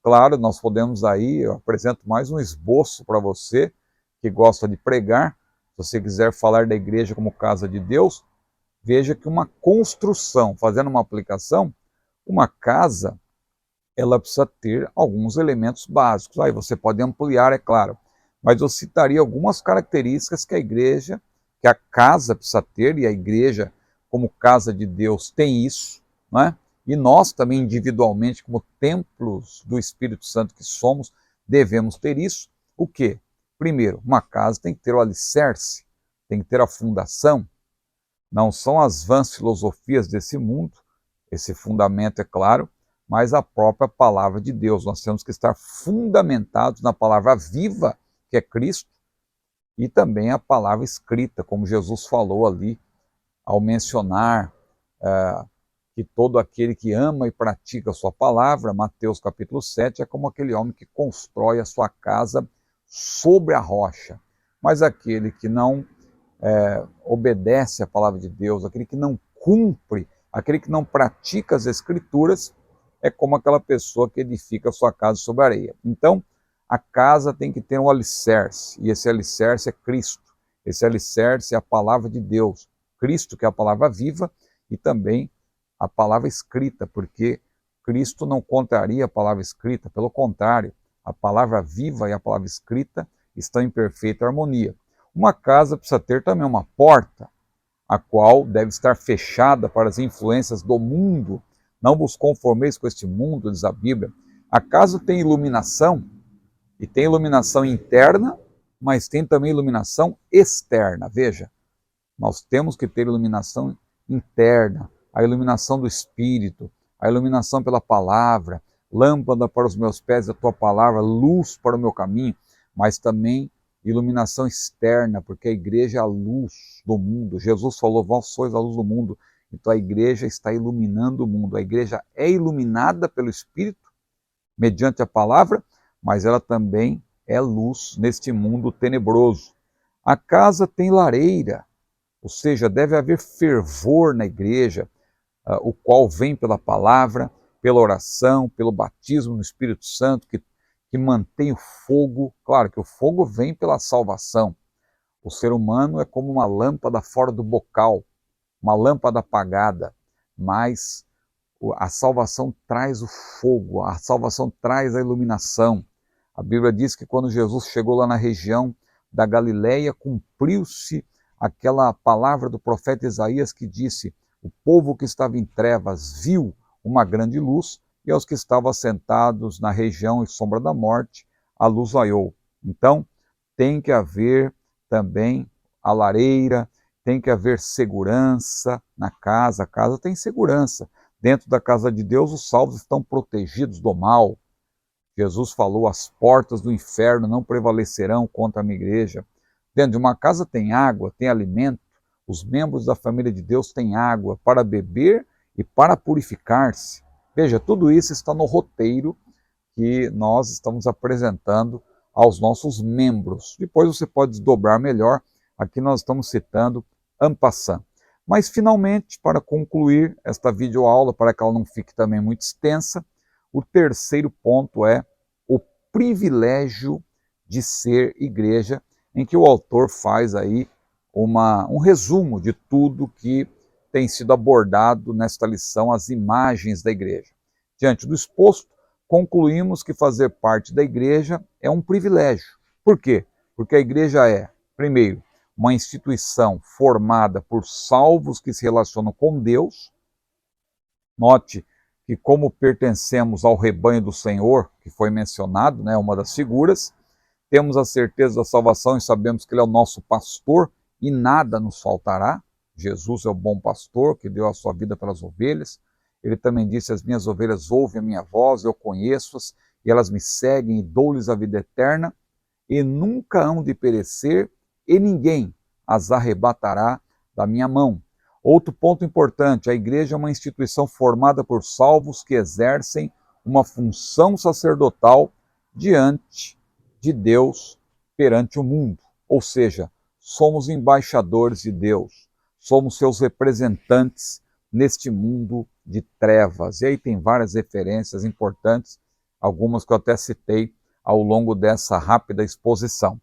claro, nós podemos aí, eu apresento mais um esboço para você que gosta de pregar. Se você quiser falar da igreja como casa de Deus, veja que uma construção, fazendo uma aplicação, uma casa, ela precisa ter alguns elementos básicos. Aí você pode ampliar, é claro, mas eu citaria algumas características que a igreja, que a casa precisa ter, e a igreja, como casa de Deus, tem isso, não é? E nós também, individualmente, como templos do Espírito Santo que somos, devemos ter isso. O quê? Primeiro, uma casa tem que ter o alicerce, tem que ter a fundação. Não são as vãs filosofias desse mundo, esse fundamento é claro, mas a própria palavra de Deus. Nós temos que estar fundamentados na palavra viva, que é Cristo, e também a palavra escrita, como Jesus falou ali, ao mencionar que todo aquele que ama e pratica a sua palavra, Mateus capítulo 7, é como aquele homem que constrói a sua casa sobre a rocha. Mas aquele que não obedece à palavra de Deus, aquele que não cumpre, aquele que não pratica as escrituras, é como aquela pessoa que edifica a sua casa sobre a areia. Então, a casa tem que ter um alicerce, e esse alicerce é Cristo. Esse alicerce é a palavra de Deus. Cristo, que é a palavra viva, e também a palavra escrita, porque Cristo não contraria a palavra escrita, pelo contrário, a palavra viva e a palavra escrita estão em perfeita harmonia. Uma casa precisa ter também uma porta, a qual deve estar fechada para as influências do mundo. Não vos conformeis com este mundo, diz a Bíblia. A casa tem iluminação, e tem iluminação interna, mas tem também iluminação externa. Veja, nós temos que ter iluminação interna, a iluminação do Espírito, a iluminação pela palavra, lâmpada para os meus pés, a tua palavra, luz para o meu caminho, mas também iluminação externa, porque a igreja é a luz do mundo. Jesus falou, vós sois a luz do mundo. Então a igreja está iluminando o mundo. A igreja é iluminada pelo Espírito, mediante a palavra, mas ela também é luz neste mundo tenebroso. A casa tem lareira, ou seja, deve haver fervor na igreja, o qual vem pela palavra, pela oração, pelo batismo no Espírito Santo, que mantém o fogo. Claro que o fogo vem pela salvação. O ser humano é como uma lâmpada fora do bocal, uma lâmpada apagada, mas a salvação traz o fogo, a salvação traz a iluminação. A Bíblia diz que quando Jesus chegou lá na região da Galileia, cumpriu-se aquela palavra do profeta Isaías que disse: o povo que estava em trevas viu uma grande luz, e aos que estavam assentados na região e sombra da morte, a luz raiou. Então, tem que haver também a lareira, tem que haver segurança na casa. A casa tem segurança. Dentro da casa de Deus, os salvos estão protegidos do mal. Jesus falou: as portas do inferno não prevalecerão contra a minha igreja. Dentro de uma casa tem água, tem alimento. Os membros da família de Deus têm água para beber e para purificar-se. Veja, tudo isso está no roteiro que nós estamos apresentando aos nossos membros. Depois você pode desdobrar melhor. Aqui nós estamos citando en passant. Mas, finalmente, para concluir esta videoaula, para que ela não fique também muito extensa, o terceiro ponto é o privilégio de ser igreja, em que o autor faz aí um resumo de tudo que tem sido abordado nesta lição, as imagens da igreja. Diante do exposto, concluímos que fazer parte da igreja é um privilégio. Por quê? Porque a igreja é, primeiro, uma instituição formada por salvos que se relacionam com Deus. Note que, como pertencemos ao rebanho do Senhor, que foi mencionado, uma das figuras, temos a certeza da salvação e sabemos que Ele é o nosso pastor e nada nos faltará. Jesus é o bom pastor que deu a sua vida pelas ovelhas. Ele também disse: as minhas ovelhas ouvem a minha voz, eu conheço-as e elas me seguem e dou-lhes a vida eterna e nunca hão de perecer e ninguém as arrebatará da minha mão. Outro ponto importante: a igreja é uma instituição formada por salvos que exercem uma função sacerdotal diante de Deus perante o mundo. Ou seja, somos embaixadores de Deus, somos seus representantes neste mundo de trevas. E aí tem várias referências importantes, algumas que eu até citei ao longo dessa rápida exposição.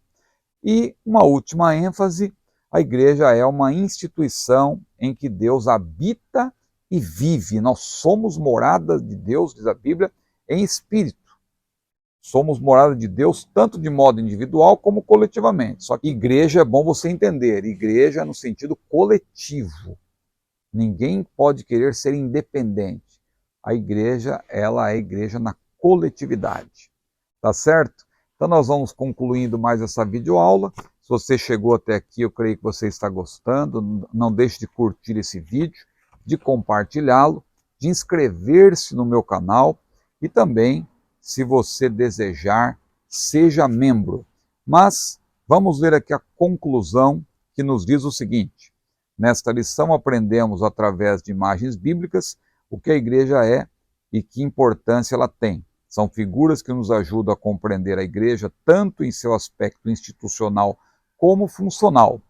E uma última ênfase: a igreja é uma instituição em que Deus habita e vive. Nós somos morada de Deus, diz a Bíblia, em espírito. Somos morada de Deus tanto de modo individual como coletivamente. Só que igreja é bom você entender, igreja no sentido coletivo. Ninguém pode querer ser independente. A igreja, ela é igreja na coletividade. Tá certo? Então nós vamos concluindo mais essa videoaula. Se você chegou até aqui, eu creio que você está gostando. Não deixe de curtir esse vídeo, de compartilhá-lo, de inscrever-se no meu canal e também, se você desejar, seja membro. Mas vamos ver aqui a conclusão, que nos diz o seguinte: nesta lição aprendemos através de imagens bíblicas o que a igreja é e que importância ela tem. São figuras que nos ajudam a compreender a igreja tanto em seu aspecto institucional como funcional.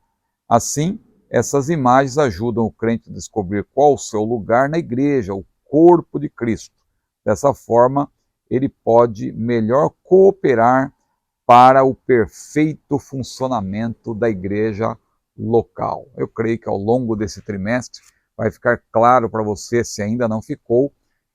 Assim, essas imagens ajudam o crente a descobrir qual o seu lugar na igreja, o corpo de Cristo. Dessa forma, ele pode melhor cooperar para o perfeito funcionamento da igreja local. Eu creio que ao longo desse trimestre vai ficar claro para você, se ainda não ficou,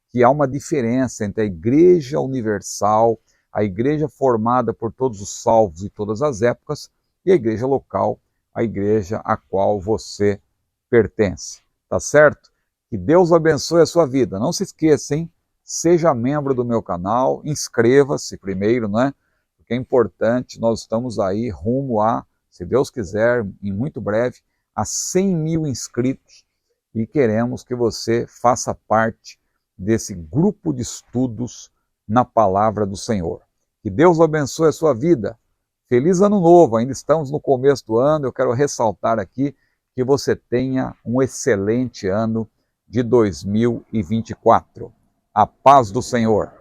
que há uma diferença entre a igreja universal, a igreja formada por todos os salvos e todas as épocas, e a igreja local, a igreja a qual você pertence. Tá certo? Que Deus abençoe a sua vida. Não se esqueça, hein? Seja membro do meu canal, inscreva-se primeiro, né? Porque é importante, nós estamos aí rumo a, se Deus quiser, em muito breve, a 100 mil inscritos e queremos que você faça parte desse grupo de estudos na palavra do Senhor. Que Deus abençoe a sua vida. Feliz Ano Novo, ainda estamos no começo do ano. Eu quero ressaltar aqui que você tenha um excelente ano de 2024. A paz do Senhor.